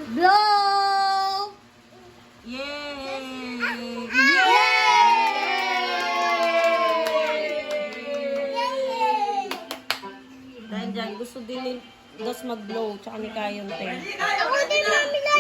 Blow! Yay! Dahil dyan, gusto din ni Dos mag-blow, tsaka ni Kayong Te. Ako din namin